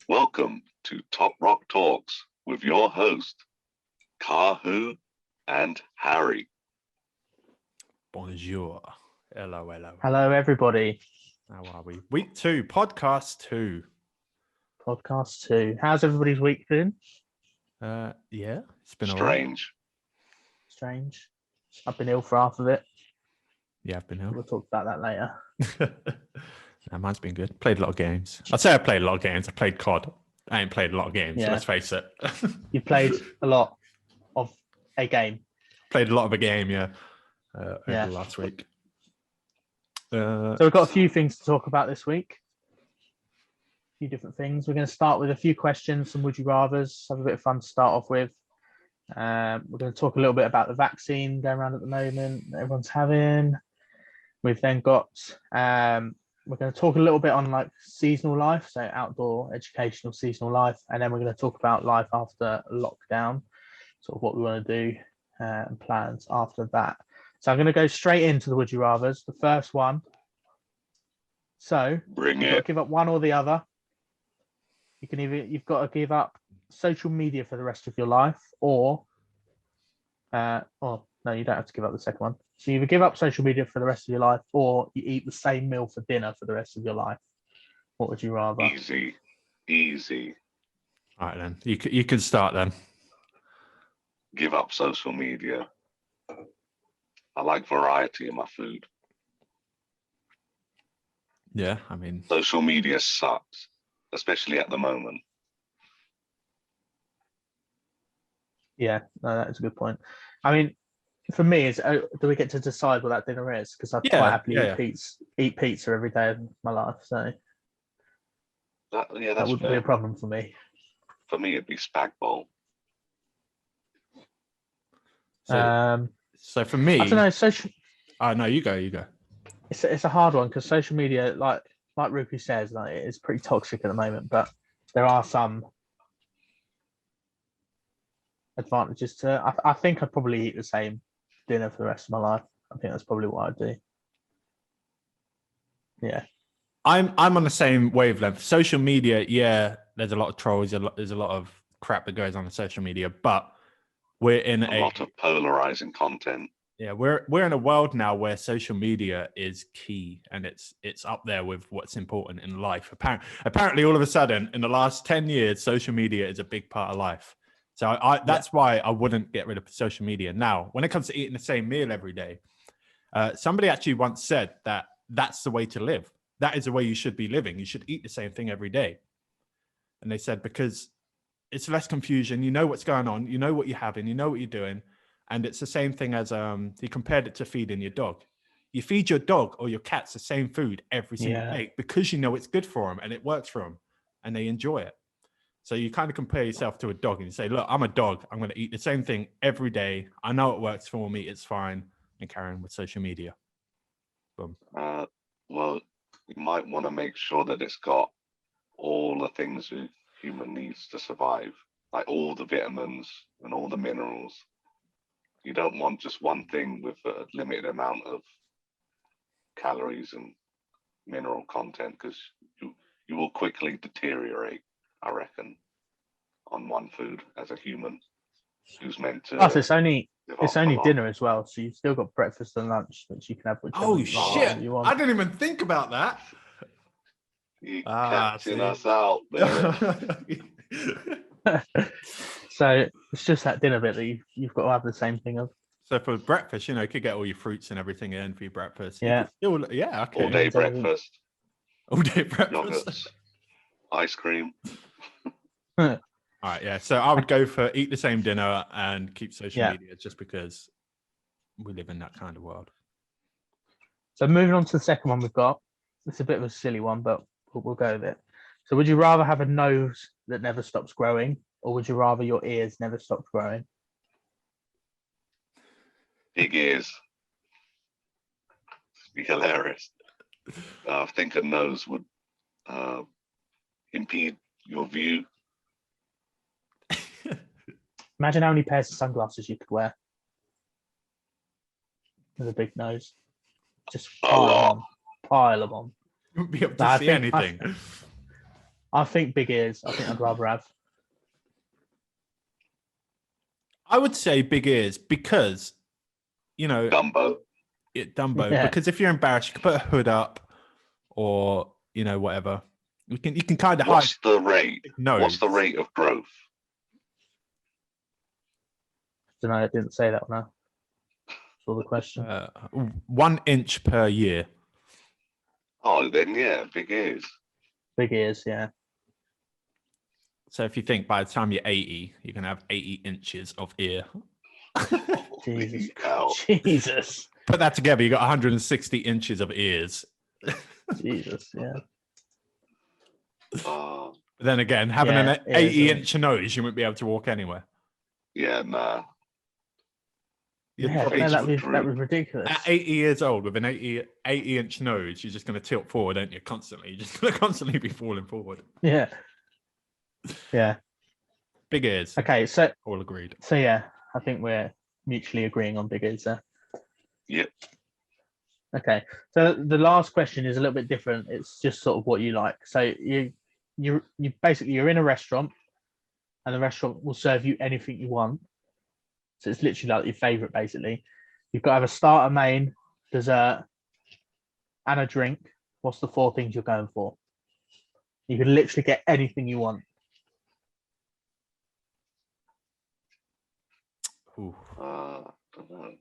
Welcome to TopRock Talks with your host, Kahu and Harry. Bonjour. Hello. Hello, everybody. How are we? Week 2, podcast 2. Podcast 2. How's everybody's week been? Yeah, it's been Strange. Strange. I've been ill for half of it. Yeah, I've been ill. We'll talk about that later. No, mine's been good. Played a lot of games. I'd say I played a lot of games. I played COD. I ain't played a lot of games, Yeah. let's face it. You played a lot of a game. Played a lot of a game, yeah, over Yeah. the last week. So we've got a few things to talk about this week. A few different things. We're going to start with a few questions, some would you rathers. Have a bit of fun to start off with. We're going to talk a little bit about the vaccine going around at the moment that everyone's having. We've then got we're going to talk a little bit on like seasonal life, so outdoor educational seasonal life, and then we're going to talk about life after lockdown, sort of what we want to do and plans after that. So I'm going to go straight into the would you rathers. The first one. So Bring you've got to it. give up one or the other. You've got to give up social media for the rest of your life, or no, you don't have to give up the second one. So you either give up social media for the rest of your life, or you eat the same meal for dinner for the rest of your life. What would you rather? Easy. All right, then. You can start then. Give up social media. I like variety in my food. Yeah, I mean... Social media sucks, especially at the moment. Yeah, no, that is a good point. I mean, for me, do we get to decide what that dinner is? Because I'd quite happily eat pizza every day of my life. So that wouldn't be a problem for me. For me, it'd be spag bowl. So for me, I don't know. Social. No, you go. It's a hard one because social media, like Rupi says, like it's pretty toxic at the moment. But there are some advantages to it. I think I'd probably eat the same dinner for the rest of my life. I think that's probably what I'd do. Yeah. I'm on the same wavelength. Social media, yeah, there's a lot of trolls, there's a lot of crap that goes on social media, but we're in a lot of polarizing content. Yeah, we're in a world now where social media is key, and it's up there with what's important in life. Apparently, all of a sudden, in the last 10 years, social media is a big part of life. So that's why I wouldn't get rid of social media. Now, when it comes to eating the same meal every day, somebody actually once said that that's the way to live. That is the way you should be living. You should eat the same thing every day. And they said, because it's less confusion. You know what's going on. You know what you're having. You know what you're doing. And it's the same thing as he compared it to feeding your dog. You feed your dog or your cats the same food every single day because you know it's good for them and it works for them and they enjoy it. So you kind of compare yourself to a dog and you say, look, I'm a dog. I'm going to eat the same thing every day. I know it works for me. It's fine. And carry on with social media. Boom. Well, you might want to make sure that it's got all the things a human needs to survive, like all the vitamins and all the minerals. You don't want just one thing with a limited amount of calories and mineral content, because you will quickly deteriorate, I reckon, on one food as a human who's meant to. Plus, it's only dinner as well, so you've still got breakfast and lunch that you can have. Oh shit! You want. I didn't even think about that. You catching us out there. So it's just that dinner bit that you've got to have the same thing of. So for breakfast, you could get all your fruits and everything in for your breakfast. Yeah. Okay. All day breakfast. All day breakfast. Yogurts, ice cream. All right, yeah. So I would go for eat the same dinner and keep social media, just because we live in that kind of world. So moving on to the second one we've got. It's a bit of a silly one, but we'll go with it. So would you rather have a nose that never stops growing, or would you rather your ears never stop growing? Big ears. It'd be hilarious. I think a nose would impede your view. Imagine how many pairs of sunglasses you could wear with a big nose. Just pile them on. You wouldn't be able to see anything. I think big ears. I think I'd rather have. I would say big ears because, Dumbo. Dumbo. Yeah. Because if you're embarrassed, you can put a hood up, or whatever. You can kind of hide. What's the rate? No. What's the rate of growth? Don't know. I didn't say that one. Saw the question. 1 inch per year. Oh, then yeah, big ears. Big ears. Yeah. So if you think by the time you're 80, you're gonna have 80 inches of ear. Jesus. Hell. Jesus. Put that together, you got 160 inches of ears. Jesus. Yeah. Oh, But then again, having Yeah, an it is, 80-inch nose, you wouldn't be able to walk anywhere. yeah, nah. You'd Yeah. probably No, just that'd be ridiculous. at 80 years old with an 80-inch nose, you're just going to tilt forward, aren't you? Constantly. You're just going to constantly be falling forward. Yeah. Yeah. Big ears. Okay. So All agreed. yeah, I think we're mutually agreeing on big ears there. Yep. Okay. So the last question is a little bit different. It's just sort of what you like. So you basically you're in a restaurant, and the restaurant will serve you anything you want. So it's literally like your favorite, basically. You've got to have a starter, main, dessert, and a drink. What's the 4 things you're going for? You can literally get anything you want. Ooh. Don't know.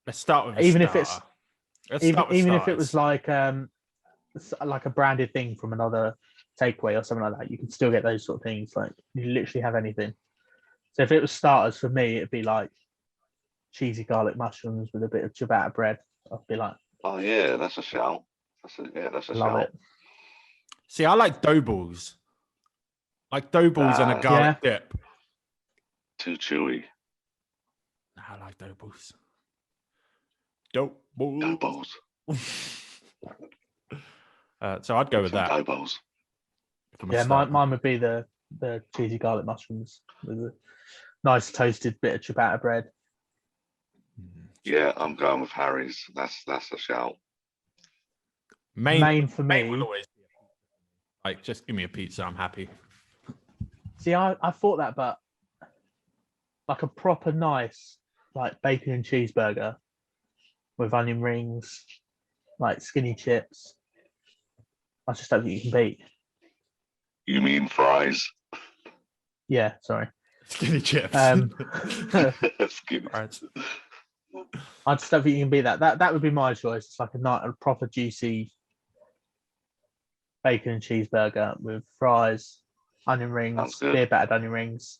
Let's start with a Even if starter. it's- Let's start with Even if it starters. was like a branded thing from another takeaway or something like that, you can still get those sort of things. Like you literally have anything. So if it was starters for me, it'd be like cheesy garlic mushrooms with a bit of ciabatta bread. I'd be like, Oh yeah, that's a shout. That's a love shout. it. See, I like dough balls. Like dough balls and a Ah. garlic dip. Too chewy. I like dough balls. Dough balls. Dough balls. So I'd go with Some that. dough balls. for my Yeah, starter. mine would be the cheesy garlic mushrooms with a nice toasted bit of ciabatta bread. Yeah, I'm going with Harry's. That's a shout. Main for main me. will always be like, just give me a pizza. I'm happy. See, I thought that, but like a proper nice like bacon and cheeseburger with onion rings, like skinny chips. I just don't think you can beat. You mean fries? Yeah, sorry. Skinny chips. Skinny. Right. I just don't think you can beat that. That would be my choice. It's like a proper juicy bacon and cheeseburger with fries, onion Sounds rings, good. beer battered onion rings,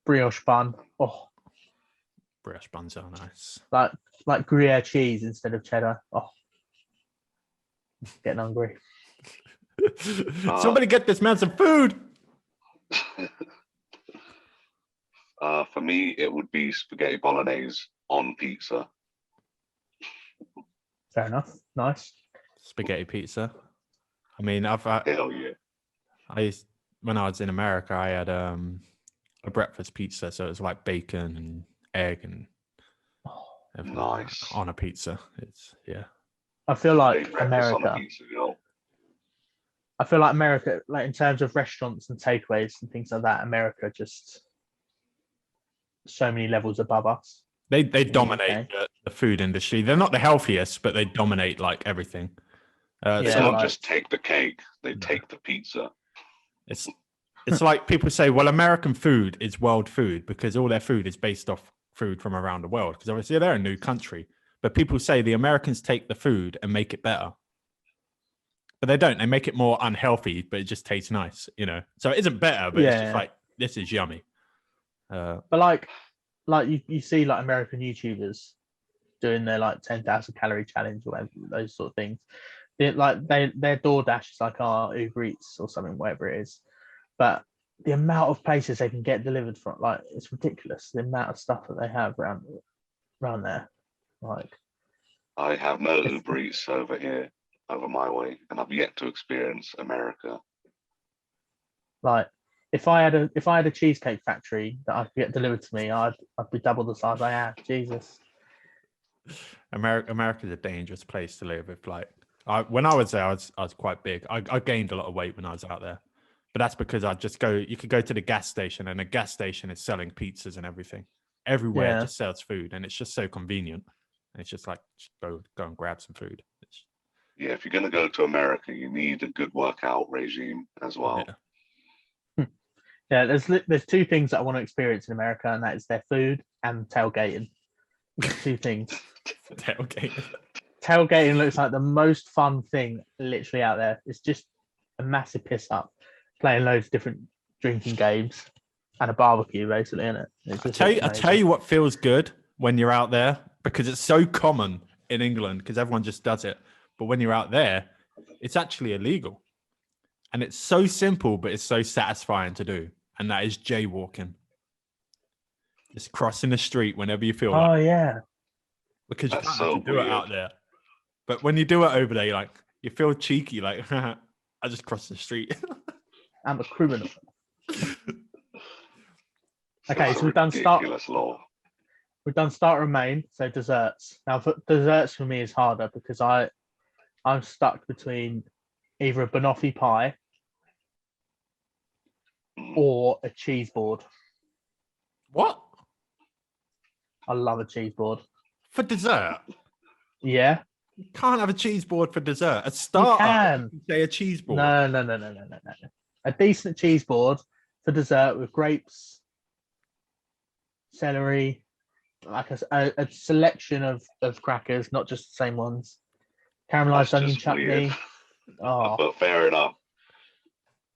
brioche bun. Oh, Brioche buns are nice. like Gruyere cheese instead of cheddar. Oh, getting hungry. Somebody get this man some food. For me, it would be spaghetti bolognese on pizza. Fair enough. Nice. Spaghetti pizza. I mean, Hell yeah. When I was in America, I had a breakfast pizza, so it was like bacon and egg and everything Nice. on a pizza. I feel like Big breakfast on a America. pizza, yo. I feel like America, like in terms of restaurants and takeaways and things like that, America just so many levels above us. They the dominate the food industry. They're not the healthiest, but they dominate like everything. Yeah, They so don't like- just take the cake; they take the pizza. it's like people say, well, American food is world food because all their food is based off food from around the world. Because obviously they're a new country, but people say the Americans take the food and make it better. But they don't. They make it more unhealthy, but it just tastes nice, So it isn't better, but it's just like, this is yummy. But like you see like American YouTubers doing their like 10,000 calorie challenge or whatever, those sort of things. Their DoorDash is like our Uber Eats or something, whatever it is. But the amount of places they can get delivered from, like, it's ridiculous. The amount of stuff that they have around there, like. I have no Uber Eats over here, over my way, and I've yet to experience America. Like, if I had a cheesecake factory that I could get delivered to me, I'd be double the size I am. Jesus. America's a dangerous place to live. If like When I was there, I was quite big. I gained a lot of weight when I was out there, but that's because I just go. You could go to the gas station, and the gas station is selling pizzas and everything. Everywhere Yeah. just sells food, and it's just so convenient. And it's just like just go and grab some food. Yeah, if you're going to go to America, you need a good workout regime as well. Yeah. Yeah, there's two things that I want to experience in America, and that is their food and tailgating. Two things. Tailgate. Tailgating looks like the most fun thing literally out there. It's just a massive piss up, playing loads of different drinking games and a barbecue, basically, isn't it? I tell you what feels good when you're out there, because it's so common in England because everyone just does it. But when you're out there, it's actually illegal. And it's so simple, but it's so satisfying to do. And that is jaywalking. Just crossing the street whenever you feel like. Oh, yeah. Because you That's can't so actually do it weird. out there. But when you do it over there, you're like, you feel cheeky, like, I just crossed the street. I'm a criminal. Such Okay, a so we've done ridiculous law. We've done starter and main, so desserts. Now, for desserts for me is harder because I'm stuck between either a banoffee pie or a cheese board. What? I love a cheese board. For dessert? Yeah, You can't have a cheese board for dessert. A starter, can. you say a cheese board. No. A decent cheese board for dessert with grapes, celery, like a selection of crackers, not just the same ones. Caramelized That's onion just chutney. weird. Oh, But fair enough.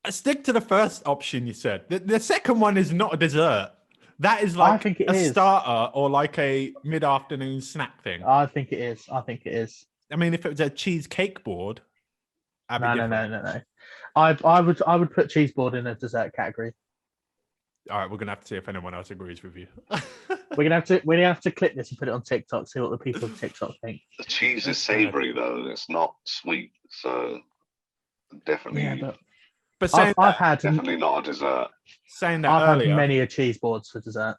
I stick to the first option you said. The second one is not a dessert. That is like think it a is. starter or like a mid-afternoon snack thing. I think it is. I mean, if it was a cheesecake board, that'd be different. No. I would put cheese board in a dessert category. All right, we're gonna have to see if anyone else agrees with you. We're gonna have to clip this and put it on TikTok. See what the people of TikTok think. The cheese is savoury though; it's not sweet, so definitely, Yeah, But saying I've had definitely not a dessert. that I've had earlier, many a cheese boards for dessert.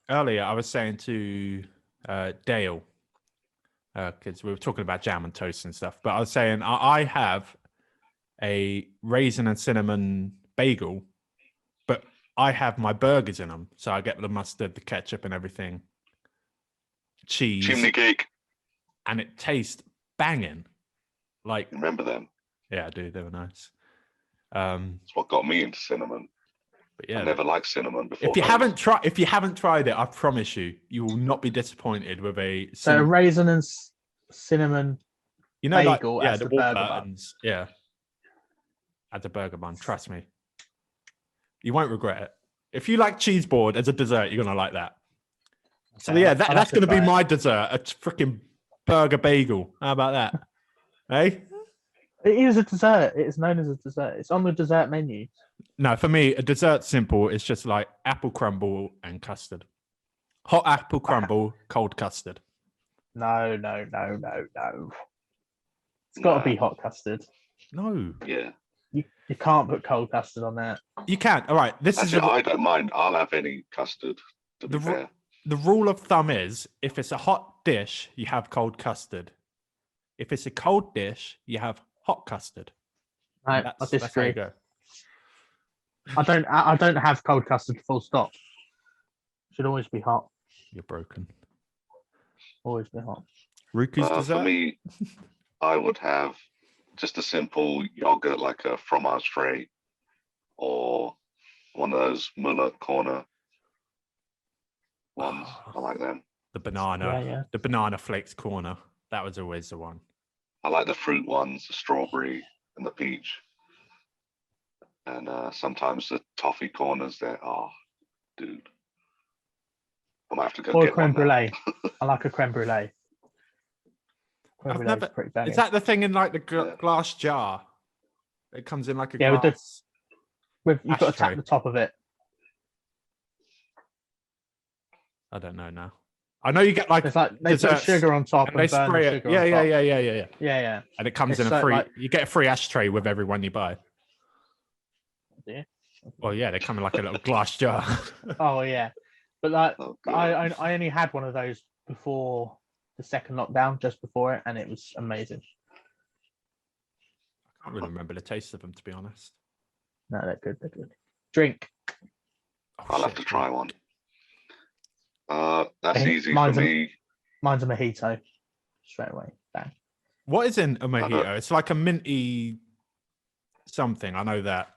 I was saying to Dale, because we were talking about jam and toast and stuff, but I was saying I have a raisin and cinnamon bagel, but I have my burgers in them. So I get the mustard, the ketchup and everything, cheese, Chimney cake. and it tastes banging. Like, Remember them? yeah, I do. They were nice. It's what got me into cinnamon. But yeah, I never liked cinnamon before. if you haven't tried it, I promise you will not be disappointed with a So a raisin and cinnamon bagel like, as the the burger bun. buttons, yeah, as a burger bun. Trust me, you won't regret it. If you like cheese board as a dessert, you're gonna like that. So Okay, yeah, I'll that's have to gonna be try it. my dessert, a freaking burger bagel. How about that? Hey, It is a dessert. It is known as a dessert. It's on the dessert menu. no, for me, a dessert simple is just like apple crumble and custard. Hot apple crumble, cold custard. No. It's got to be hot custard. No, Yeah. You can't put cold custard on that. you can't. All right, this Actually, is I don't mind. I'll have any custard, to be The fair. the rule of thumb is if it's a hot dish, you have cold custard. If it's a cold dish, you have hot custard. I That's how disagree. you go. I don't have cold custard. Full stop. Should always be hot. You're broken. Always be hot. Ruku's For dessert? me, I would have just a simple yogurt, like a fromage frais, or one of those Muller corner ones. I like them. The banana. Yeah. The banana flakes corner. That was always the one. I like the fruit ones, the strawberry and the peach. And sometimes the toffee corners there. Oh, dude. I might have to go Or a get creme one now. brulee. I like a creme brulee. Creme I've brulee never- is pretty banging. Is that the thing in like the Yeah. glass jar? It comes in like a Yeah, with the- glass. You've got to ashtray? tap the top of it. I don't know now. I know you get like It's like they put desserts, sugar on top and and, they burn the spray it. sugar Yeah, on yeah. top. Yeah. And it comes It's in a so, free. like- You get a free ashtray with every one you buy. Yeah. Well, yeah, they come in like a little glass jar. Oh yeah, but like Oh, God. I only had one of those before the second lockdown, just before it, and it was amazing. I can't really remember the taste of them, to be honest. No, they're good. They're good. Drink. Oh, I'll have shit, to yeah. try one. That's Hey, easy for mine's a- me. Mine's a mojito. Straight away. Bang. What is in a don't- mojito? It's like a minty something. I know that.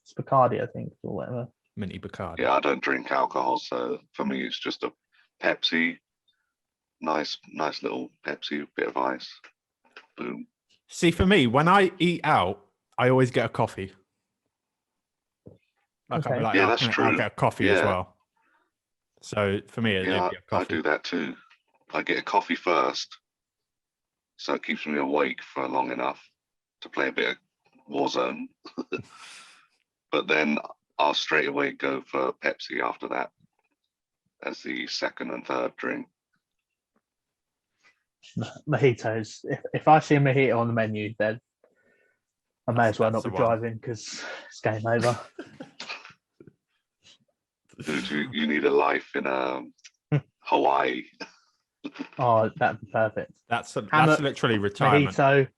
It's Bacardi, I think, or whatever. Minty Bacardi. Yeah, I don't drink alcohol, so for me it's just a Pepsi. Nice little Pepsi, bit of ice. Boom. See, for me, when I eat out, I always get a coffee. Like, I'll be Okay. like, Yeah, "Oh, that's can I- true. I'll get a coffee as Yeah. well." So for me, it'd Yeah, be a I coffee. do that too. I get a coffee first, so it keeps me awake for long enough to play a bit of Warzone. But then I'll straight away go for Pepsi after that as the second and third drink. Mojitos. If I see a mojito on the menu, then I may as well That's not be the one. driving because it's game over. Dude, you need a life in Hawaii. Oh, that'd be perfect. That's Hammock, literally retirement. Mojito.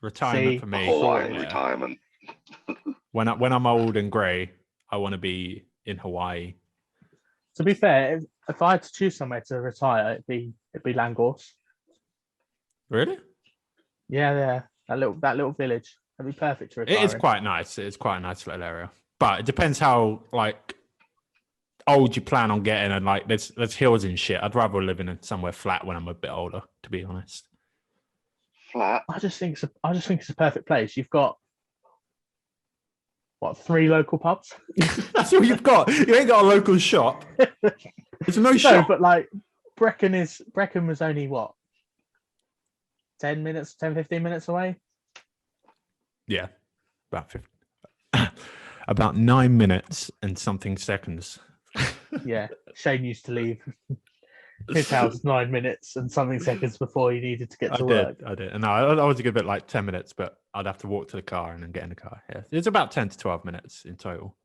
Retirement See, for me. Hawaiian Yeah. retirement. When I'm old and grey, I want to be in Hawaii. To be fair, if I had to choose somewhere to retire, it'd be Langors. Really? Yeah, that little village. That'd be perfect to retire. It is in. quite nice. It is quite a nice little area. But it depends how like old you plan on getting, and like there's hills and shit. I'd rather live in somewhere flat when I'm a bit older, to be honest. Flat. I just think it's a perfect place. You've got what, 3 local pubs? That's all you've got. You ain't got a local shop. There's no No, shop. but like Brecon was only what, 10 minutes, 10, 15 minutes away. Yeah, about 50. About 9 minutes and something seconds. Yeah, Shane used to leave his house 9 minutes and something seconds before he needed to get to work. I did. And no, I was a good bit like 10 minutes, but I'd have to walk to the car and then get in the car. Yeah, it's about 10 to 12 minutes in total.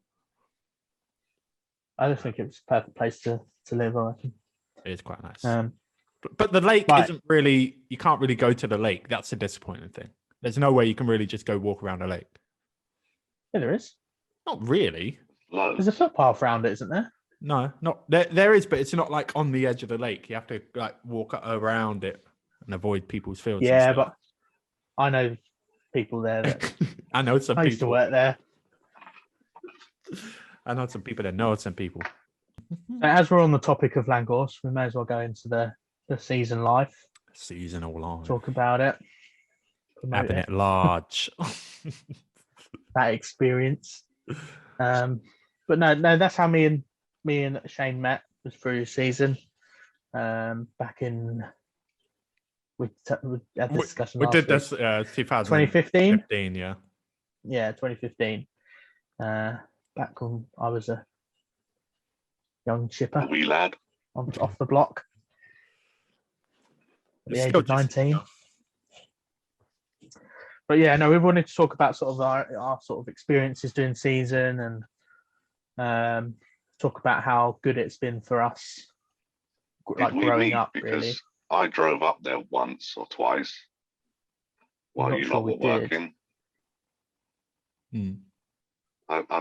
I just think it was a perfect place to live. I reckon. It is quite nice. But the lake right. isn't really, you can't really go to the lake. That's a disappointing thing. There's no way you can really just go walk around a lake. Yeah, there is. Not really. Low. There's a footpath around it, isn't there? No, not there is, but it's not like on the edge of the lake. You have to like walk around it and avoid people's fields. and Yeah, stuff. but I know people there. That I know some I used to people. work there. I know some people that know some people. So as we're on the topic of Langors, we may as well go into the season life. Seasonal life. Talk about it. Promote Having it. it large. That experience. But no, that's how me and Shane met, was through the season. Back in we had this discussion. We last did week. this 2015. 2015. Yeah. Yeah, 2015. Back when I was a young A chipper wee lad. off the block at the age Still of just- 19. But yeah, no, we wanted to talk about sort of our sort of experiences doing season and talk about how good it's been for us, like Did we growing meet? up. Because Really, I drove up there once or twice while not you sure lot we were did. working. Hmm.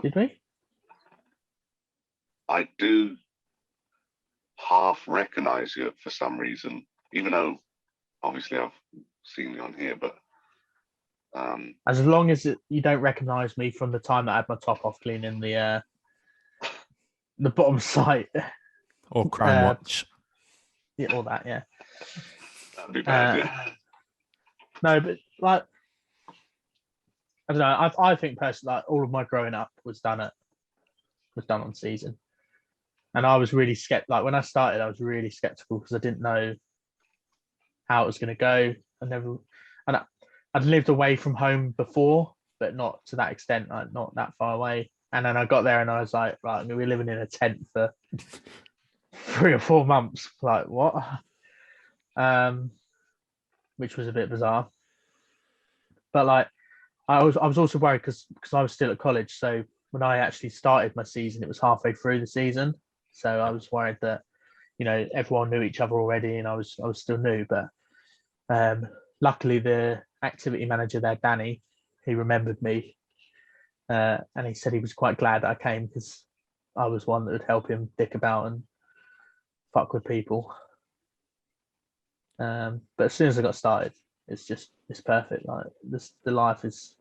Did we? I do half recognize you for some reason, even though obviously I've seen you on here, but As long as you don't recognise me from the time that I had my top off cleaning the bottom site, Or Crime Watch. yeah, all that, yeah. that'd be bad. Yeah. No, but like, I don't know. I think personally, like, all of my growing up was done on season, and I was really skeptical. Like when I started, I was really skeptical because I didn't know how it was going to go. I'd lived away from home before, but not to that extent, like not that far away. And then I got there and I was like, right, we were living in a tent for 3 or 4 months. Like what? Which was a bit bizarre. But like, I was also worried because I was still at college. So when I actually started my season, it was halfway through the season. So I was worried that, everyone knew each other already, and I was still new. But luckily, activity manager there, Danny, he remembered me, and he said he was quite glad I came because I was one that would help him dick about and fuck with people. But as soon as I got started, it's perfect. Like the life is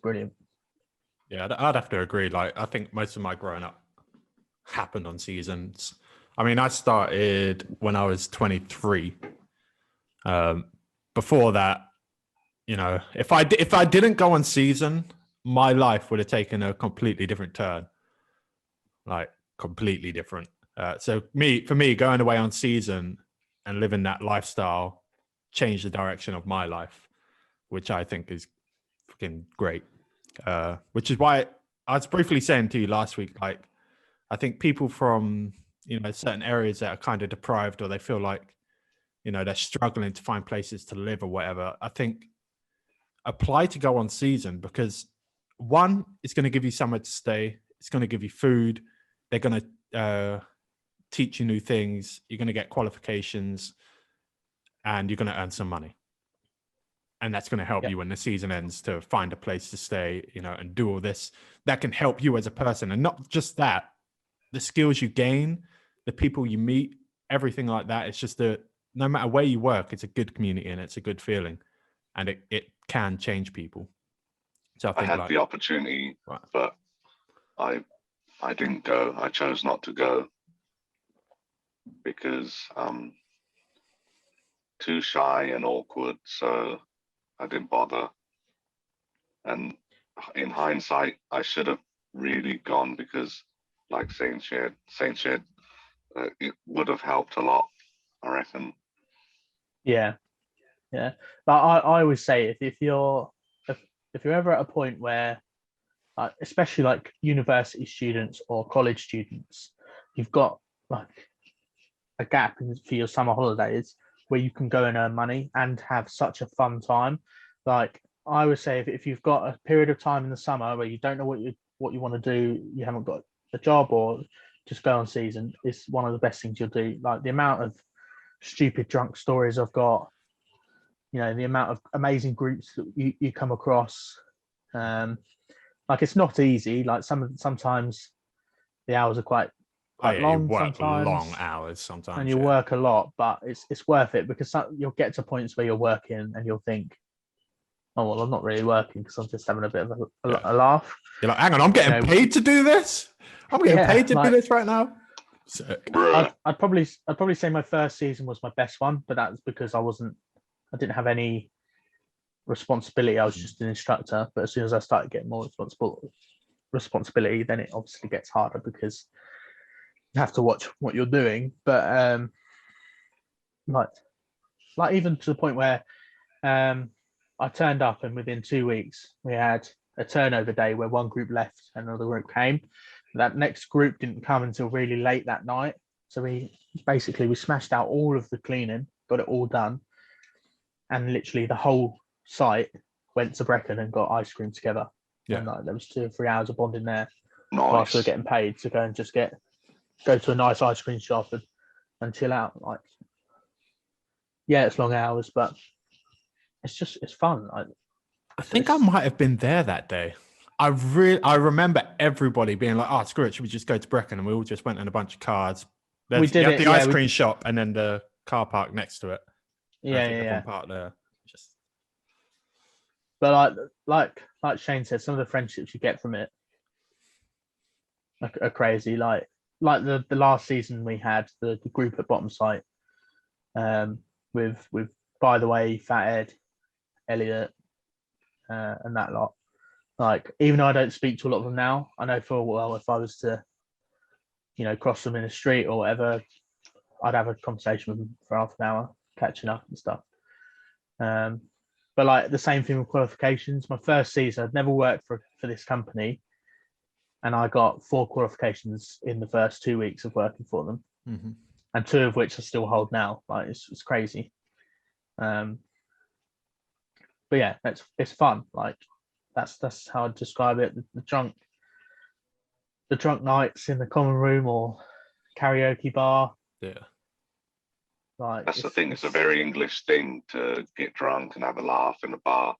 brilliant. Yeah, I'd have to agree. Like, I think most of my growing up happened on seasons. I mean, I started when I was 23. Before that, you know, if I didn't go on season, my life would have taken a completely different turn. Like, completely different. So for me, going away on season and living that lifestyle changed the direction of my life, which I think is fucking great. Which is why I was briefly saying to you last week, like, I think people from, you know, certain areas that are kind of deprived, or they feel like, you know, they're struggling to find places to live or whatever, I think apply to go on season, because one, it's going to give you somewhere to stay. It's going to give you food. They're going to teach you new things. You're going to get qualifications, and you're going to earn some money. And that's going to help you when the season ends to find a place to stay, you know, and do all this. That can help you as a person. And not just that, the skills you gain, the people you meet, everything like that. It's just that no matter where you work, it's a good community and it's a good feeling. And it can change people. So I had the opportunity, but I didn't go. I chose not to go because I'm too shy and awkward. So I didn't bother. And in hindsight, I should have really gone because, like Saint shared, it would have helped a lot, I reckon. Yeah. But I always say if you're ever at a point where, especially like university students or college students, you've got like a gap for your summer holidays where you can go and earn money and have such a fun time. Like I would say, if you've got a period of time in the summer where you don't know what you want to do, you haven't got a job, or just go on season, it's one of the best things you'll do. Like the amount of stupid drunk stories I've got, you know, the amount of amazing groups that you come across. Like it's not easy. Like sometimes the hours are quite long. You work sometimes long hours sometimes, and you work a lot, but it's worth it, because you'll get to points where you're working and you'll think, oh well, I'm not really working because I'm just having a bit of a laugh. You're like, hang on, I'm getting paid to do this. I'm getting paid to do this right now. I'd probably say my first season was my best one, but that's because I didn't have any responsibility. I was just an instructor. But as soon as I started getting more responsibility, then it obviously gets harder because you have to watch what you're doing. But like even to the point where I turned up, and within 2 weeks we had a turnover day where one group left and another group came. That next group didn't come until really late that night. So we smashed out all of the cleaning, got it all done, and literally the whole site went to Brecon and got ice cream together. Yeah. And there was 2 or 3 hours of bonding there. Nice. Whilst we were getting paid to go and just go to a nice ice cream shop and chill out. Like, yeah, it's long hours, but it's fun. I think I might have been there that day. I remember everybody being like, "Oh, screw it, should we just go to Brecon?" And we all just went in a bunch of cars. We did it. The ice cream shop and then the car park next to it. Yeah. Part there. But like Shane said, some of the friendships you get from it are crazy. Like the last season we had the group at Bottom Site, with By the Way, Fat Ed, Elliot, and that lot. Like, even though I don't speak to a lot of them now, I know full well if I was to, you know, cross them in the street or whatever, I'd have a conversation with them for half an hour, catching up and stuff. But like the same thing with qualifications. My first season, I'd never worked for this company, and I got 4 qualifications in the first 2 weeks of working for them, and 2 of which I still hold now. Like it's crazy. But yeah, it's fun. Like that's how I'd describe it. The drunk nights in the common room or karaoke bar. Yeah. Like That's the thing. It's a very English thing to get drunk and have a laugh in a bar.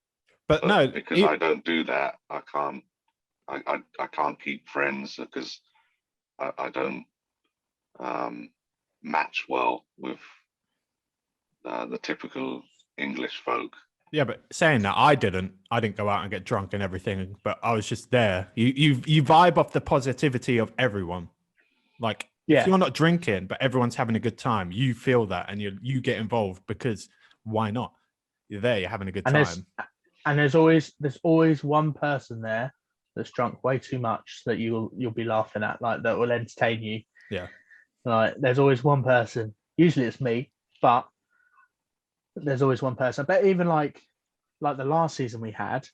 But no, because I don't do that, I can't. I can't keep friends because I don't match well with the typical English folk. yeah, but saying that, I didn't go out and get drunk and everything, but I was just there. You vibe off the positivity of everyone. Like, if you're not drinking, but everyone's having a good time, you feel that and you get involved because why not? You're there, you're having a good time. And there's always one person there that's drunk way too much that you'll be laughing at, like that will entertain you. Yeah. Like there's always one person. Usually it's me, but there's always one person. But even like the last season we had,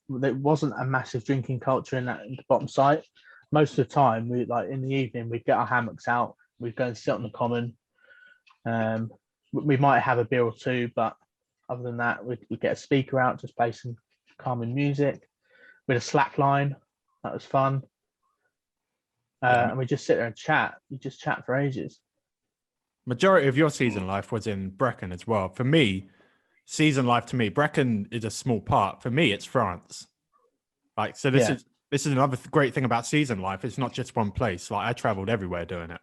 there wasn't a massive drinking culture in the bottom site. Most of the time, we like in the evening we'd get our hammocks out, we'd go and sit on the common. We might have a beer or two, but other than that, we'd get a speaker out, just play some calming music. We had a slack line, that was fun. And we just sit there and chat. You just chat for ages. Majority of your season life was in Brecon as well. For me, season life to me, Brecon is a small part. For me, it's France. Like, so this is another great thing about season life. It's not just one place. Like, I traveled everywhere doing it.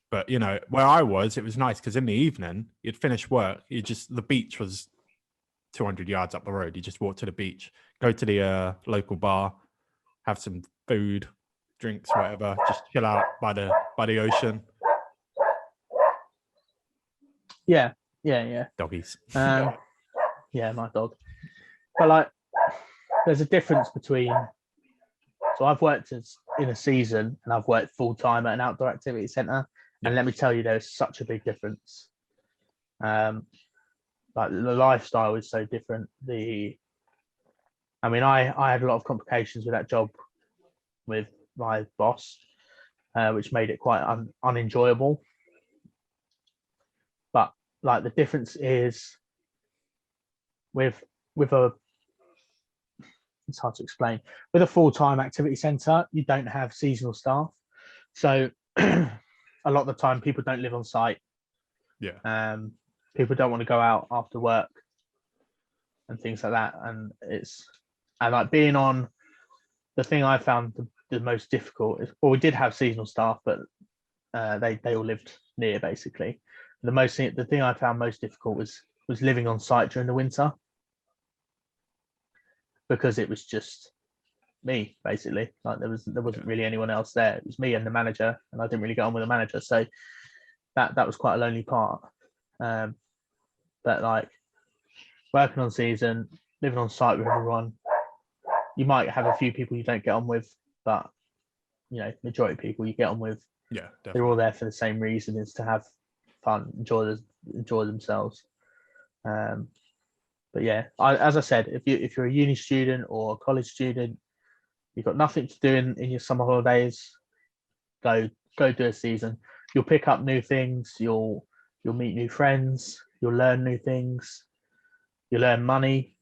But, you know, where I was, it was nice because in the evening, you'd finish work. The beach was 200 yards up the road. You just walk to the beach, go to the local bar, have some food, drinks, whatever, just chill out by the ocean. Yeah. Doggies. Yeah, my dog. But like, there's a difference between. So I've worked in a season and I've worked full time at an outdoor activity centre, and let me tell you, there's such a big difference. Like the lifestyle is so different. I had a lot of complications with that job with my boss, which made it quite unenjoyable. But like the difference is with it's hard to explain. With a full-time activity centre, you don't have seasonal staff, so a lot of the time people don't live on site. Yeah. People don't want to go out after work and things like that, and like being on. The thing I found the most difficult is, well, we did have seasonal staff, but they all lived near basically. The thing I found most difficult was living on site during the winter, because it was just me basically. Like there wasn't really anyone else there. It was me and the manager, and I didn't really get on with the manager, so that was quite a lonely part. But like working on season, living on site with everyone, you might have a few people you don't get on with, but you know, majority of people you get on with. Yeah, definitely. They're all there for the same reason, is to have fun, enjoy themselves. But yeah, as I said, if you're a uni student or a college student, you've got nothing to do in your summer holidays, go do a season. You'll pick up new things. You'll meet new friends. You'll learn new things. You'll earn money.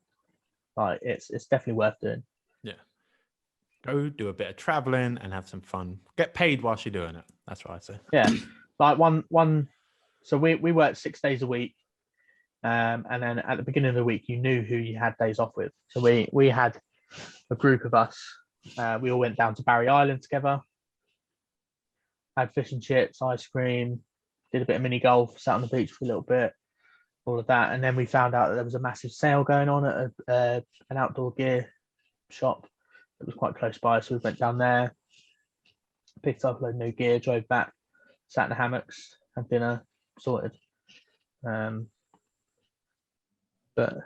Like it's definitely worth doing. Yeah. Go do a bit of traveling and have some fun. Get paid whilst you're doing it. That's what I say. Yeah, like one. So we worked 6 days a week, and then at the beginning of the week, you knew who you had days off with. So we had a group of us. We all went down to Barry Island together. Had fish and chips, ice cream, did a bit of mini golf, sat on the beach for a little bit, all of that, and then we found out that there was a massive sale going on at an outdoor gear shop that was quite close by. So we went down there, picked up a load of new gear, drove back, sat in the hammocks, had dinner, sorted. But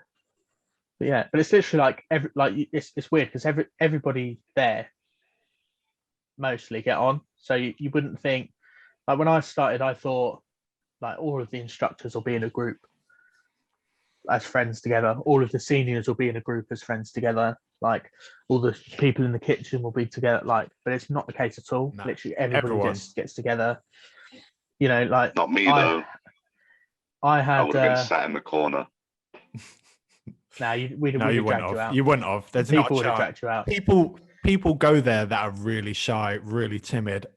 yeah, but it's literally like it's weird because everybody there mostly get on. So you wouldn't think, like when I started, I thought like all of the instructors will be in a group as friends together. All of the seniors will be in a group as friends together. Like all the people in the kitchen will be together. Like, but it's not the case at all. No, literally everybody gets together. You know, like not me though. I would have been sat in the corner. You wouldn't have. You wouldn't have. There's people would have dragged you out. People go there that are really shy, really timid,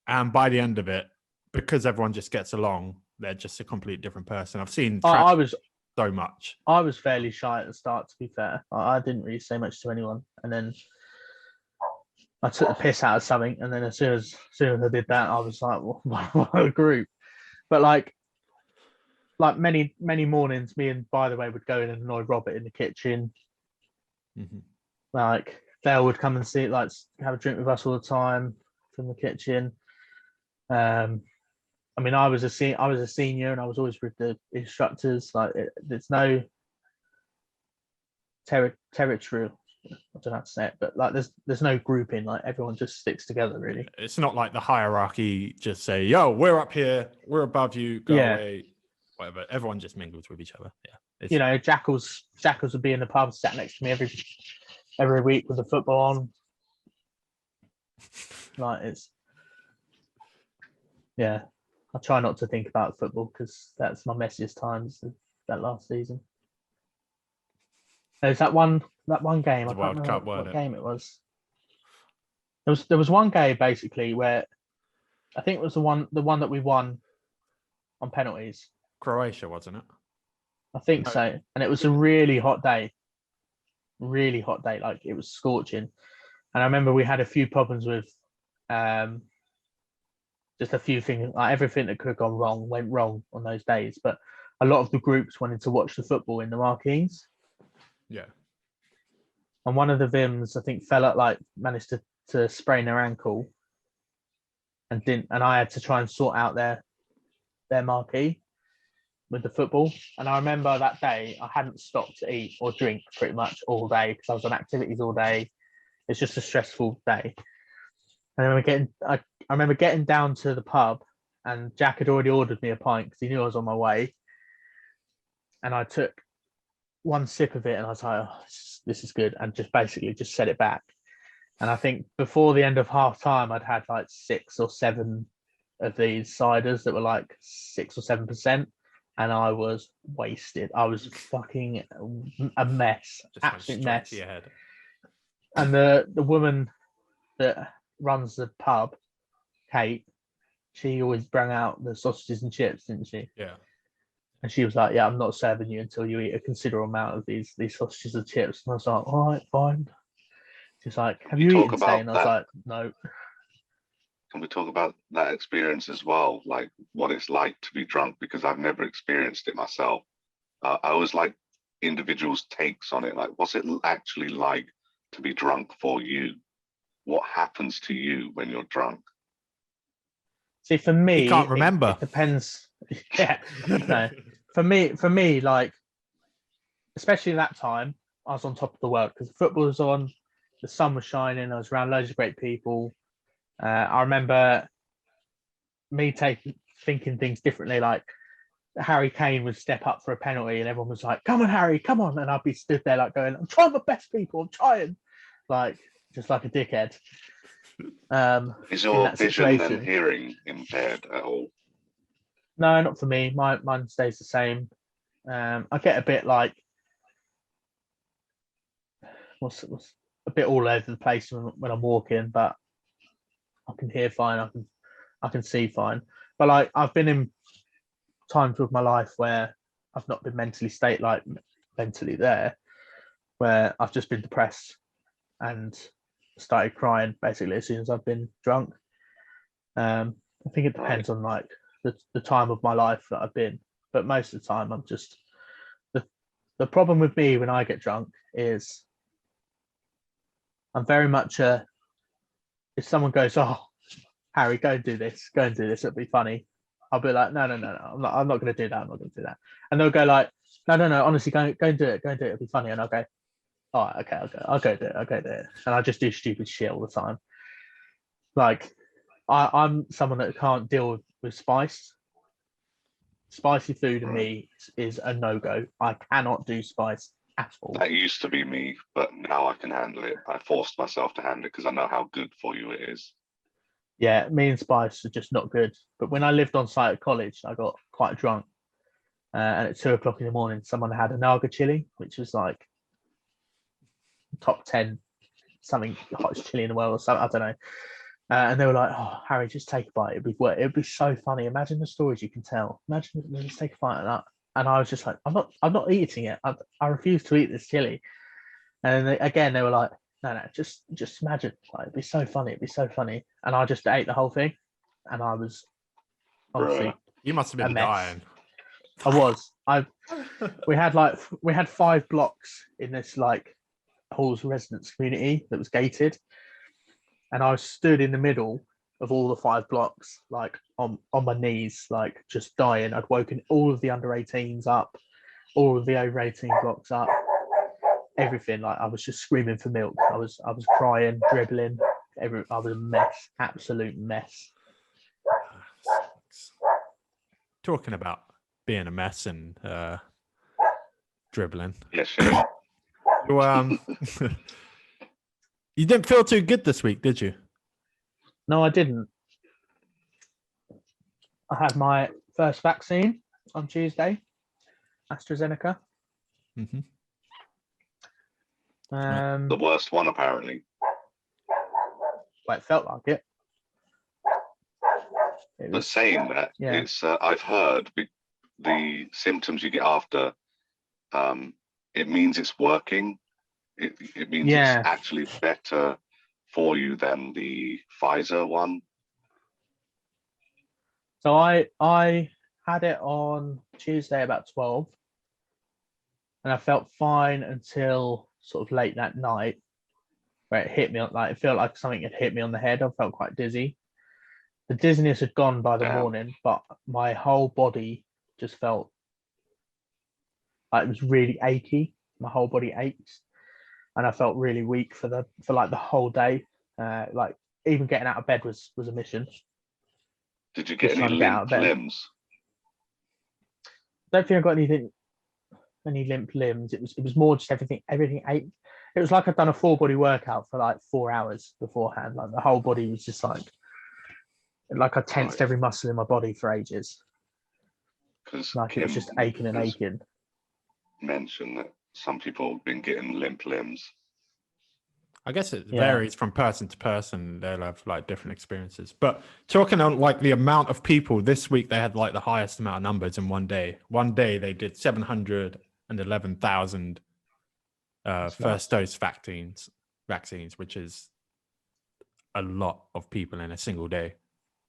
and by the end of it, because everyone just gets along, they're just a complete different person. I've seen I was so much. I was fairly shy at the start, to be fair. I didn't really say much to anyone, and then I took the piss out of something, and then as soon as I did that, I was like, what a group. But like many mornings, me and By the Way would go in and annoy Robert in the kitchen. Mm-hmm. Like Dale would come and see, like, have a drink with us all the time from the kitchen. I mean, I was a senior, and I was always with the instructors. Like, there's no territorial. I don't know how to say it, but like, there's no grouping. Like, everyone just sticks together, really. It's not like the hierarchy. Just say, "Yo, we're up here. We're above you. Go away." Whatever. Everyone just mingles with each other. Yeah. You know, Jackals would be in the pub, sat next to me every week with the football on. Like, it's, yeah. I try not to think about football because that's my messiest times of that last season. There's that one game. I can't remember what game it was. There was one game basically where I think it was the one that we won on penalties. Croatia, wasn't it? I think so. And it was a really hot day. Like, it was scorching. And I remember we had a few problems with just a few things, like everything that could have gone wrong went wrong on those days. But a lot of the groups wanted to watch the football in the marquees. Yeah. And one of the Vims, I think, managed to sprain their ankle and I had to try and sort out their marquee with the football. And I remember that day I hadn't stopped to eat or drink pretty much all day because I was on activities all day. It's just a stressful day. And I remember getting down to the pub, and Jack had already ordered me a pint because he knew I was on my way. And I took one sip of it, and I was like, "Oh, this is good," and just basically just set it back. And I think before the end of half time, I'd had like 6 or 7 of these ciders that were like 6 or 7%, and I was wasted. I was fucking a mess, Just absolute went straight mess. to your head. And the woman that runs the pub, Kate, she always bring out the sausages and chips, didn't she? Yeah. And she was like, "Yeah, I'm not serving you until you eat a considerable amount of these sausages and chips." And I was like, "All right, fine." She's like, "Have you eaten today?" And I was like, "No." Can we talk about that experience as well? Like, what it's like to be drunk, because I've never experienced it myself. I always like individuals' takes on it. Like, what's it actually like to be drunk for you? What happens to you when you're drunk? See, for me, you can't remember. It depends. Yeah, no. For me, like, especially that time, I was on top of the world because the football was on, the sun was shining, I was around loads of great people. I remember me thinking things differently. Like, Harry Kane would step up for a penalty, and everyone was like, "Come on, Harry, come on!" And I'd be stood there like going, "I'm trying my best, people. I'm trying," like, just like a dickhead. Is your vision and hearing impaired at all? No, not for me. Mine stays the same. I get a bit like what's a bit all over the place when I'm walking, but I can hear fine. I can see fine. But like, I've been in times with my life where I've not been mentally there, where I've just been depressed and started crying basically as soon as I've been drunk. I think it depends on like the time of my life that I've been, but most of the time I'm just the problem with me when I get drunk is I'm very much if someone goes, "Oh, Harry, go and do this, it'll be funny," I'll be like, no, I'm not going to do that. I'm not going to do that. And they'll go like, no, honestly, go and do it, it'll be funny. And I'll go, all right, okay, I'll go do it. And I just do stupid shit all the time. Like, I'm someone that can't deal with spice. Spicy food in me is a no-go. I cannot do spice at all. That used to be me, but now I can handle it. I forced myself to handle it because I know how good for you it is. Yeah, me and spice are just not good. But when I lived on site at college, I got quite drunk. And at 2 o'clock in the morning, someone had a Naga chili, which was like top 10 something hottest chili in the world or something. I don't know. And they were like, "Oh, Harry, just take a bite. It'd be so funny. Imagine the stories you can tell. Imagine just take a bite of that." And I was just like, I'm not eating it. I refuse to eat this chili." And again, they were like, "No, just imagine. Like, it'd be so funny. It'd be so funny." And I just ate the whole thing, and I was obviously You must have a been mess. dying. I was. We had 5 blocks in this like Hall's residence community that was gated, and I stood in the middle of all the 5 blocks, like on my knees, like just dying. I'd woken all of the under 18s up, all of the over 18 blocks up, everything. Like I was just screaming for milk. I was crying, dribbling. I was a mess, absolute mess. Talking about being a mess and dribbling. Yes, yeah. You, you didn't feel too good this week, did you? No, I didn't. I had my first vaccine on Tuesday, AstraZeneca. Mm-hmm. The worst one, apparently. Well, it felt like it. But saying that, yeah. it's I've heard the symptoms you get after. It means it's working. It means Yeah. it's actually better for you than the Pfizer one. So I had it on Tuesday about 12, and I felt fine until sort of late that night, where it hit me. Like it felt like something had hit me on the head. I felt quite dizzy. The dizziness had gone by the morning, but my whole body just felt like it was really achy. My whole body ached, and I felt really weak for like the whole day. Like even getting out of bed was a mission. Did you get any limp limbs? I don't think I got any limp limbs. It was more just everything ached. It was like I'd done a full body workout for like 4 hours beforehand. Like the whole body was just like I tensed every muscle in my body for ages. Like it was just aching and aching. Mentioned that some people have been getting limp limbs. I guess it varies from person to person. They'll have like different experiences. But talking on like the amount of people this week, they had like the highest amount of numbers in one day. One day they did 711,000 first dose vaccines, which is a lot of people in a single day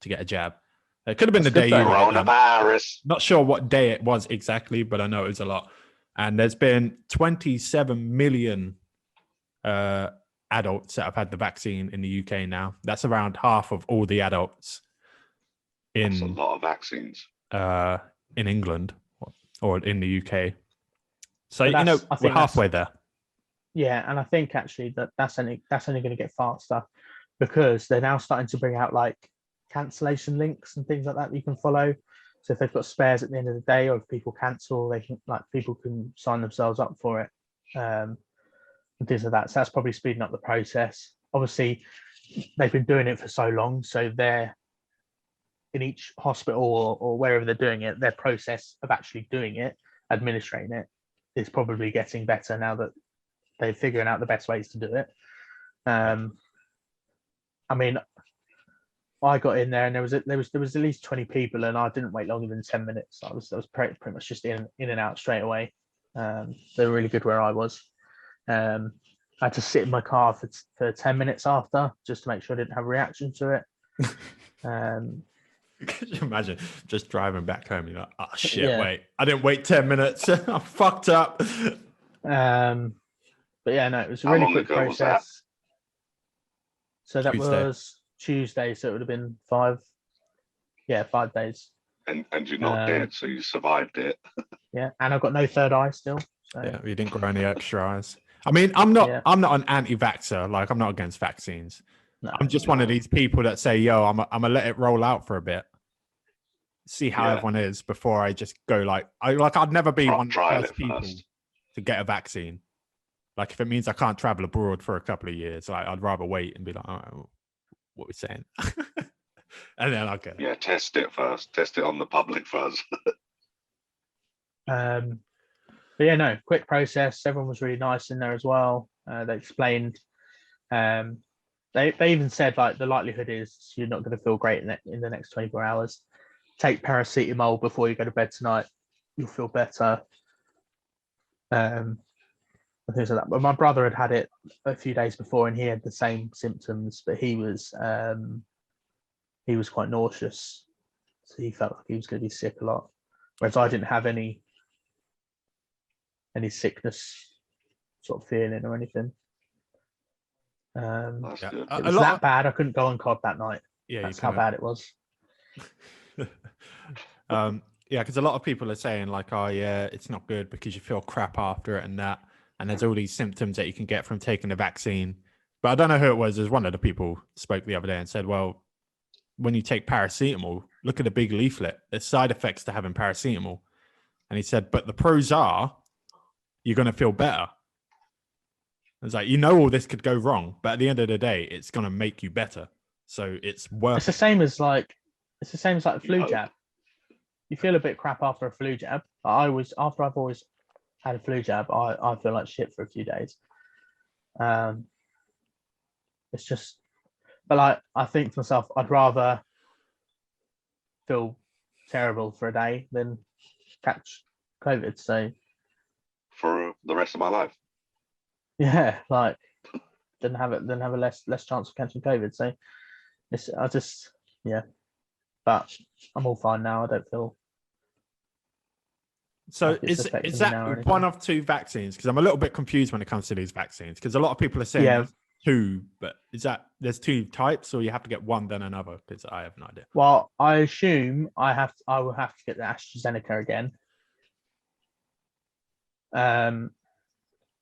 to get a jab. It could have been the day you coronavirus. Not sure what day it was exactly, but I know it was a lot. And there's been 27 million adults that have had the vaccine in the UK now. That's around half of all the adults That's a lot of vaccines in England or in the UK. So we're halfway there. Yeah, and I think actually that's only going to get faster because they're now starting to bring out like cancellation links and things like that you can follow. So if they've got spares at the end of the day, or if people cancel, people can sign themselves up for it. And things like that. So that's probably speeding up the process. Obviously, they've been doing it for so long, so they're in each hospital or wherever they're doing it, their process of actually doing it, administrating it, is probably getting better now that they're figuring out the best ways to do it. I mean, I got in there and there was at least 20 people, and I didn't wait longer than 10 minutes. I was pretty much just in and out straight away. They were really good where I was. I had to sit in my car for 10 minutes after just to make sure I didn't have a reaction to it. Could you imagine just driving back home? You're like, oh shit, wait, I didn't wait 10 minutes. I fucked up. But yeah, no, it was a really quick process. So that was Tuesday, so it would have been 5 days. And you're not dead, so you survived it. Yeah, and I've got no third eye still. So. Yeah, you didn't grow any extra eyes. I mean, I'm not an anti-vaxxer. Like, I'm not against vaccines. No, I'm just one of these people that say, yo, I'm gonna let it roll out for a bit. See how everyone is before I just go I'd never be one of the first people to get a vaccine. Like if it means I can't travel abroad for a couple of years, I'd rather wait and be like, all right, what are we saying? And then I'll get it. Yeah, test it first. Test it on the public first. But yeah, no, quick process. Everyone was really nice in there as well. They explained They even said like the likelihood is you're not going to feel great in the next 24 hours. Take paracetamol before you go to bed tonight. You'll feel better. And things like that. But my brother had it a few days before, and he had the same symptoms, but he was quite nauseous, so he felt like he was going to be sick a lot. Whereas I didn't have any sickness sort of feeling or anything. That's Yeah. good. It was that bad. I couldn't go on COD that night. Yeah, That's how bad it was. Yeah, because a lot of people are saying like, oh yeah, it's not good because you feel crap after it and that, and there's all these symptoms that you can get from taking the vaccine. But I don't know who it was. There's one of the people spoke the other day and said, well, when you take paracetamol, look at the big leaflet. There's side effects to having paracetamol. And he said, but the pros are you're going to feel better. It's like, all this could go wrong, but at the end of the day, it's going to make you better. So it's worth It's the same as like a flu No. jab. You feel a bit crap after a flu jab. After I've always had a flu jab, I feel like shit for a few days. It's just, but like I think to myself, I'd rather feel terrible for a day than catch COVID. So For the rest of my life. yeah, like then have a less chance of catching COVID. So but I'm all fine now. I don't feel. So like it's is affecting me that now or one anything. of two vaccines? Because I'm a little bit confused when it comes to these vaccines. Because a lot of people are saying Yeah. there's two, but is that there's two types, or you have to get one then another? Because I have no idea. Well, I assume I will have to get the AstraZeneca again.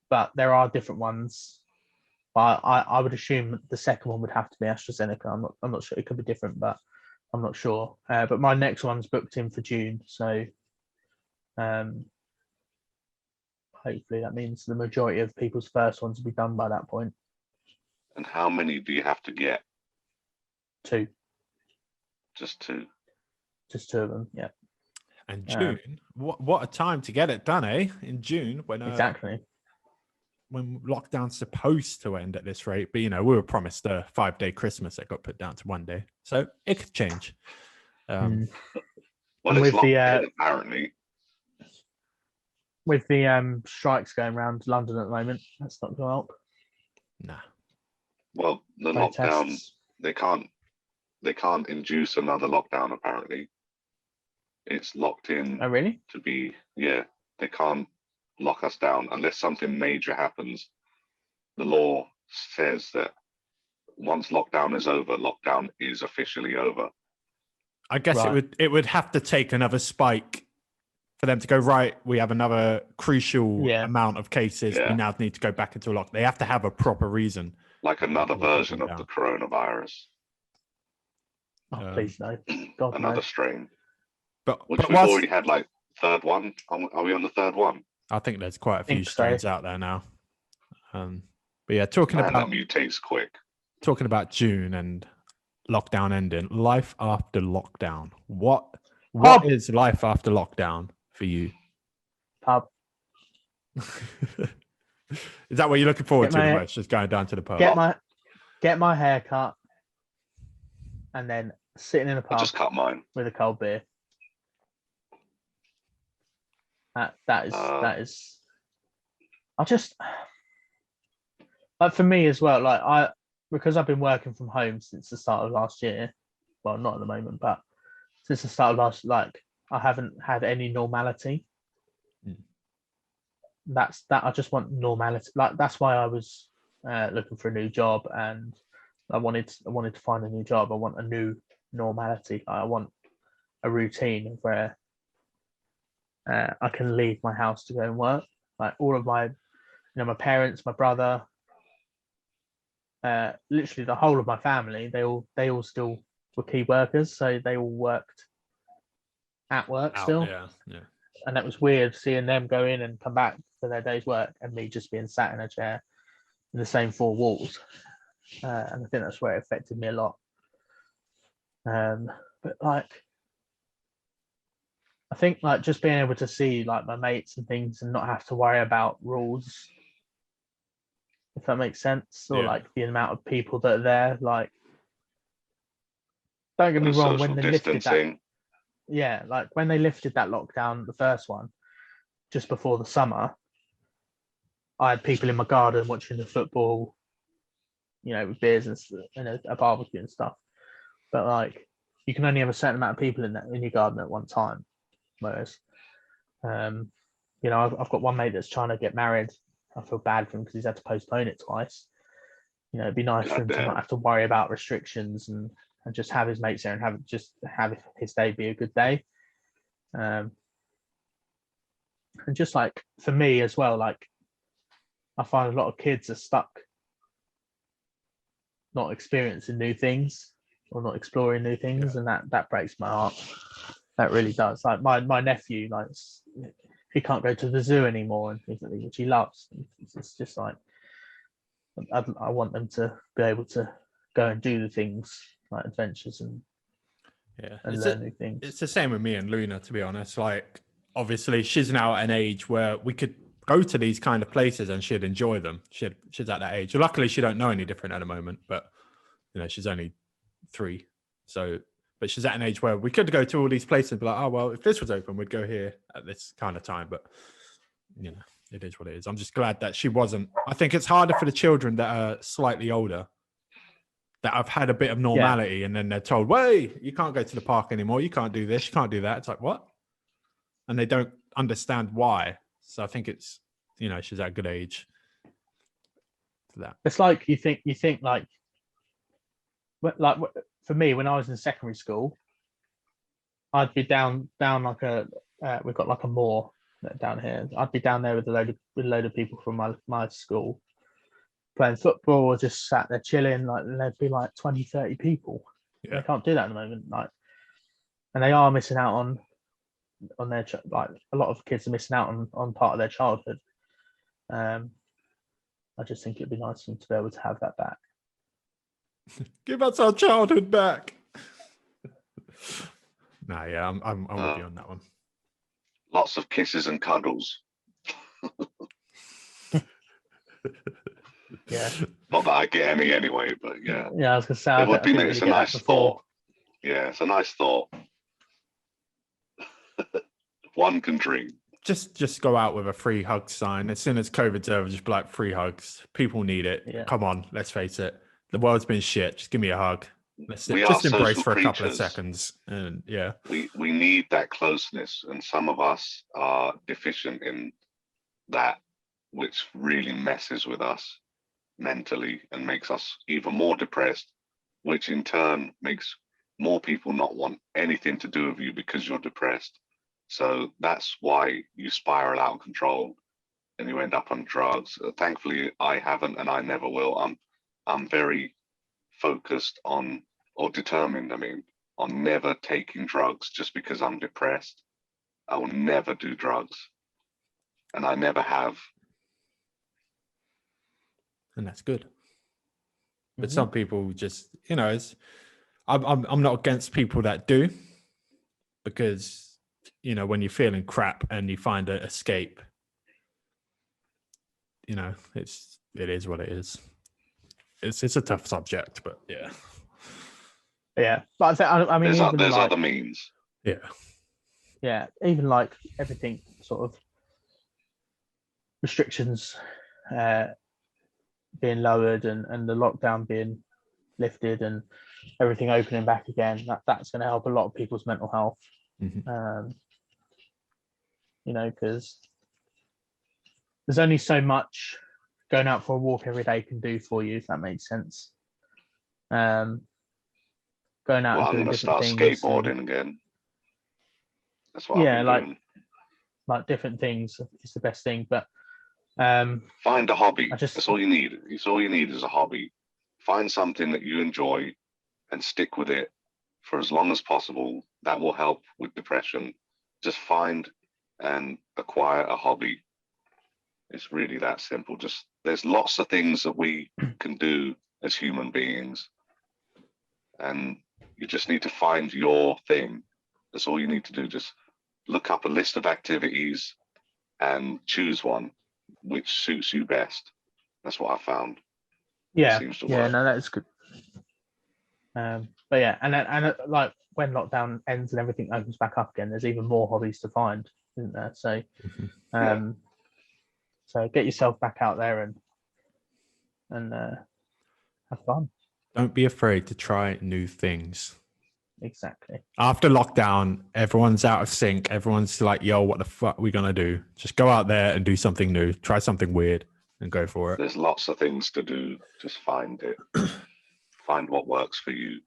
But there are different ones. But I would assume the second one would have to be AstraZeneca. I'm not sure. It could be different, but I'm not sure. But my next one's booked in for June, so hopefully that means the majority of people's first ones will be done by that point. And how many do you have to get? 2, Just 2. just 2 of them. Yeah, And June, what a time to get it done, eh? In June, when exactly. when lockdown's supposed to end at this rate, but we were promised a 5-day Christmas that got put down to 1 day, so it could change. Well, And it's with locked the in, apparently. with the strikes going around London at the moment, that's not going to help. Nah. Well, the lockdown, they can't induce another lockdown, apparently. It's locked in Oh, really? to be, they can't lock us down unless something major happens. The law says that once lockdown is over, lockdown is officially over. I guess it would have to take another spike for them to go, right, we have another crucial amount of cases. Yeah. We now need to go back into lock. They have to have a proper reason. Like another version of the coronavirus. Oh, please no. God, another no. strain. But we've already had like third one. Are we on the third one? I think there's quite a few strains out there now. But yeah, talking that about mutates quick. Talking about June and lockdown ending, life after lockdown. What is life after lockdown for you? Pub. Is that what you're looking forward to the most? Just going down to the pub? Get my hair cut, and then sitting in a pub. I just cut mine with a cold beer. That is. I just like for me as well. Like because I've been working from home since the start of last year. Well, not at the moment, but since the start of I haven't had any normality. That's that. I just want normality. Like that's why I was looking for a new job, and I wanted to find a new job. I want a new normality. I want a routine where I can leave my house to go and work. Like all of my, my parents, my brother, literally the whole of my family, they all still were key workers, so they all worked at work still. Yeah. And that was weird seeing them go in and come back for their day's work, and me just being sat in a chair in the same 4 walls. And I think that's where it affected me a lot. But like, I think like just being able to see like my mates and things and not have to worry about rules if that makes sense, or Yeah. like the amount of people that are there. Like, don't get me And wrong, social when they lifted that, distancing. yeah, like when they lifted that lockdown, the first one, just before the summer, I had people in my garden watching the football, with beers and a barbecue and stuff. But like, you can only have a certain amount of people in your garden at one time. Whereas, I've got one mate that's trying to get married. I feel bad for him because he's had to postpone it twice. It'd be nice for him to not have to worry about restrictions and just have his mates there and have his day be a good day. And just like for me as well, like I find a lot of kids are stuck not experiencing new things or not exploring new things, and that breaks my heart. That really does. Like my nephew, like he can't go to the zoo anymore, which he loves. It's just like I want them to be able to go and do the things like adventures and learn new things. It's the same with me and Luna, to be honest. Like, obviously, she's now at an age where we could go to these kind of places and she'd enjoy them. She's at that age. Luckily, she don't know any different at the moment, but she's only 3. So, but she's at an age where we could go to all these places and be like, oh well, if this was open, we'd go here at this kind of time. But it is what it is. I'm just glad that she wasn't. I think it's harder for the children that are slightly older, that have had a bit of normality, and then they're told, wait, you can't go to the park anymore. You can't do this. You can't do that. It's like, what? And they don't understand why. So I think it's, she's at a good age for that. It's like you think like for me, when I was in secondary school, I'd be down like we've got like a moor down here. I'd be down there with a load of people from my school playing football or just sat there chilling, like, and there'd be like 20, 30 people. Yeah. They can't do that at the moment. Like, and they are missing out on their, like, a lot of kids are missing out on part of their childhood. I just think it'd be nice for them to be able to have that back. Give us our childhood back. Nah, yeah, I'm with you on that one. Lots of kisses and cuddles. Yeah. Not that I get any anyway, but yeah. Yeah, I was gonna say it would be. It's a nice thought. Yeah, it's a nice thought. One can dream. Just go out with a free hug sign as soon as COVID's over. Just be like, free hugs. People need it. Yeah. Come on, let's face it. The world's been shit. Just give me a hug. Let's just embrace for a couple of seconds. And yeah, we need that closeness, and some of us are deficient in that, which really messes with us mentally and makes us even more depressed, which in turn makes more people not want anything to do with you because you're depressed. So that's why you spiral out of control and you end up on drugs. Thankfully, I haven't, and I never will. I'm very focused on, or determined, on never taking drugs just because I'm depressed. I will never do drugs, and I never have. And that's good. But some people just, I'm not against people that do, because, when you're feeling crap and you find an escape, it is what it is. It's a tough subject, but yeah. Yeah, but I mean, there's other means. Yeah. Yeah, even like everything sort of restrictions being lowered and the lockdown being lifted and everything opening back again, that's going to help a lot of people's mental health. Mm-hmm. Because there's only so much going out for a walk every day can do for you, if that makes sense. Going out and doing I'm going to start skateboarding again. That's what I've been doing. Like different things is the best thing, but find a hobby. That's all you need. It's all you need is a hobby. Find something that you enjoy and stick with it for as long as possible. That will help with depression. Just find and acquire a hobby. It's really that simple. There's lots of things that we can do as human beings, and you just need to find your thing. That's all you need to do. Just look up a list of activities and choose one which suits you best, That's what I found. Yeah, Seems to yeah, work. no, that's good. But yeah, and like when lockdown ends and everything opens back up again, there's even more hobbies to find, isn't there? So, Mhm. so get yourself back out there and have fun. Don't be afraid to try new things. Exactly. After lockdown, everyone's out of sync. Everyone's like, yo, what the fuck are we going to do? Just go out there and do something new. Try something weird and go for it. There's lots of things to do. Just find it. Find what works for you.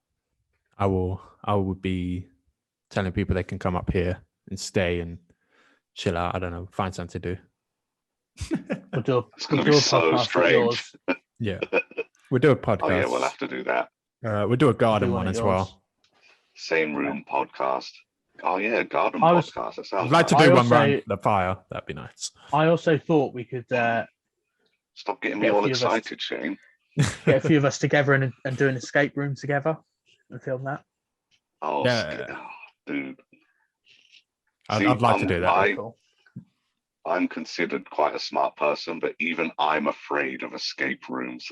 I will be telling people they can come up here and stay and chill out. I don't know, find something to do. We'll do It's a, going we'll to do be a so podcast at strange. yours. Yeah. We'll do a podcast. Oh yeah, we'll have to do that. We'll do a garden Do one at as yours. well. Same room podcast. Oh yeah, garden I was- podcast. That sounds I'd like to nice. do I one also- around the fire. That'd be nice. I also thought we could Stop getting me get a all few of us- excited, Shane. get a few of us together and do an escape room together and film that. Oh, Yeah. dude. I'd See, like to do that. I- Cool. I'm considered quite a smart person, but even I'm afraid of escape rooms.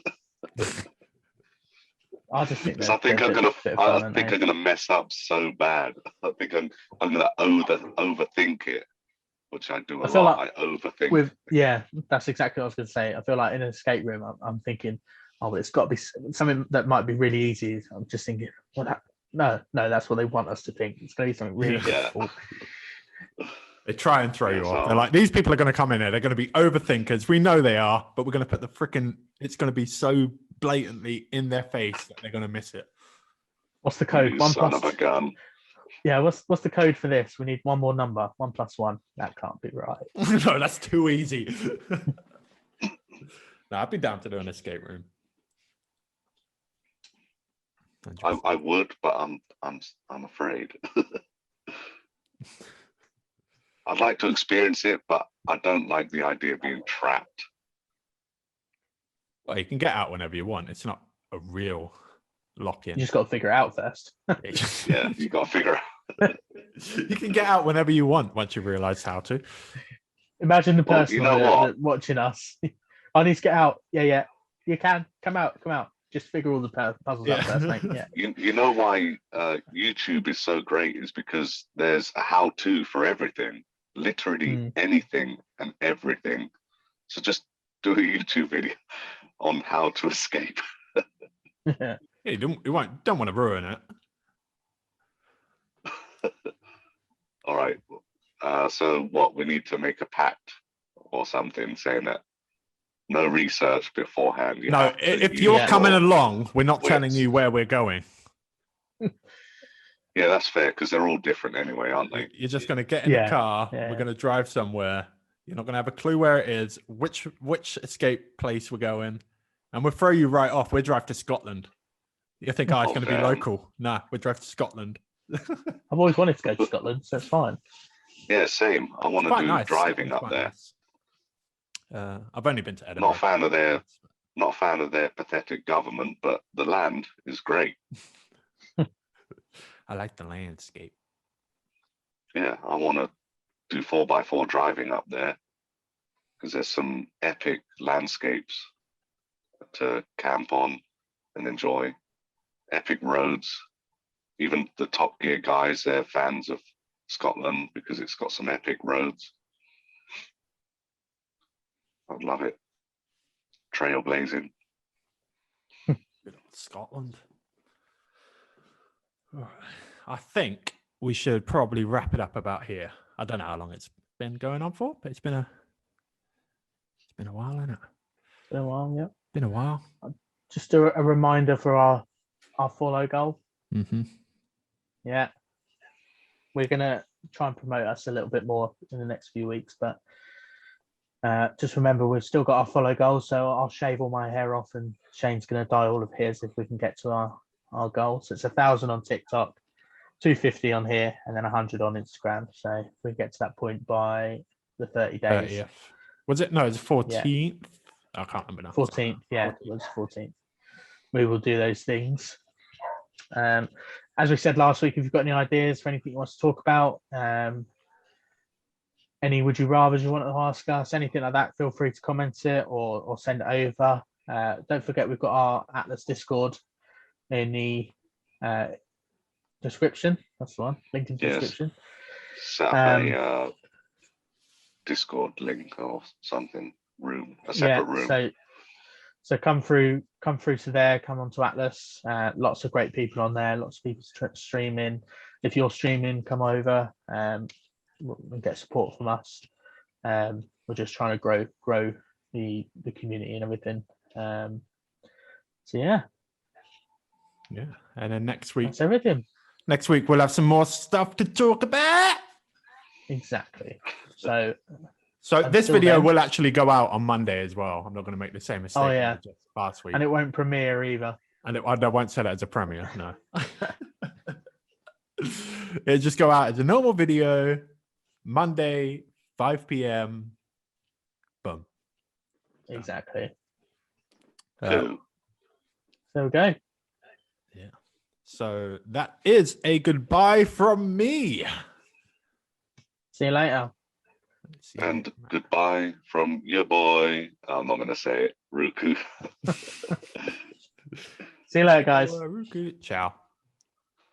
I just think Because I think I'm gonna, I think I'm gonna mess up so bad. I think I'm gonna overthink it, which I do a I feel lot. like I overthink. yeah, that's exactly what I was going to say. I feel like in an escape room, I'm thinking, oh, it's got to be something that might be really easy. I'm just thinking, no, that's what they want us to think. It's going to be something really Yeah. difficult. They try and throw you Yeah, off. so- They're like, these people are going to come in here. They're going to be overthinkers. We know they are, but we're going to put the freaking, it's going to be so blatantly in their face that they're going to miss it. What's the code? You One son plus. of a gun. Yeah, what's the code for this? We need one more number. 1+1. That can't be right. No, that's too easy. No, I'd be down to do an escape room. 100%. I would, but I'm afraid. I'd like to experience it, but I don't like the idea of being trapped. Well, you can get out whenever you want. It's not a real lock-in. You just got to figure it out first. Yeah, you got to figure out. You can get out whenever you want once you realise how to. Imagine the Well, person you know what? watching us. I need to get out. Yeah. You can come out. Just figure all the puzzles Yeah. out first, mate. Yeah. You know why YouTube is so great is because there's a how-to for everything, literally anything and everything. So just do a YouTube video on how to escape. Yeah, you don't want to ruin it. All right. So what, we need to make a pact or something saying that no research beforehand. You No, have to if use you're Yeah. coming your along, we're not telling wits. you where we're going. Yeah, that's fair because they're all different anyway, aren't they? You're just going to get in Yeah, the car. yeah. We're going to drive somewhere. You're not going to have a clue where it is, which escape place we're going, and we'll throw you right off. We drive to Scotland. You think, oh, it's Oh, going to be damn. local? Nah, we drive to Scotland. I've always wanted to go to Scotland, so it's fine. Yeah, same. I want to Quite do nice. driving Scotland's up quite there. nice. I've only been to Edinburgh. Not a fan of their pathetic government, but the land is great. I like the landscape. Yeah, I want to do 4x4 driving up there because there's some epic landscapes to camp on and enjoy. Epic roads. Even the Top Gear guys, they're fans of Scotland because it's got some epic roads. I'd love it. Trailblazing. Good old Scotland. I think we should probably wrap it up about here. I don't know how long it's been going on for, but it's been a while, hasn't it? Been a while, yeah. Been a while. Just a reminder for our follow goal. Mm-hmm. Yeah. We're gonna try and promote us a little bit more in the next few weeks, but just remember we've still got our follow goals, so I'll shave all my hair off and Shane's gonna dye all of his if we can get to our goal. So it's 1,000 on TikTok, 250 on here, and then 100 on Instagram. So if we get to that point by the 30 days. 30th. Was it? No, it's 14th. I can't remember now. 14th, yeah, it was 14th. We will do those things. As we said last week, if you've got any ideas for anything you want to talk about, any would you rather you want to ask us, anything like that, feel free to comment it or send it over. Don't forget we've got our Atlas Discord in the description. That's the one, link in the Yes. description. Set up a Discord link or something, a separate room. So come through to there, come onto Atlas. Lots of great people on there, lots of people streaming. If you're streaming, come over and get support from us. We're just trying to grow the community and everything. So yeah, and then next week, that's everything. Next week we'll have some more stuff to talk about. Exactly. So this video will actually go out on Monday as well. I'm not going to make the same mistake. Oh yeah, just last week, and it won't premiere either. And I won't set it as a premiere. No, it'll just go out as a normal video. Monday, 5 p.m. Boom. Exactly. Cool. So we go. Yeah. So that is a goodbye from me. See you later. And goodbye from your boy. I'm not going to say it, Ruku. See you later, guys. Ruku. Ciao.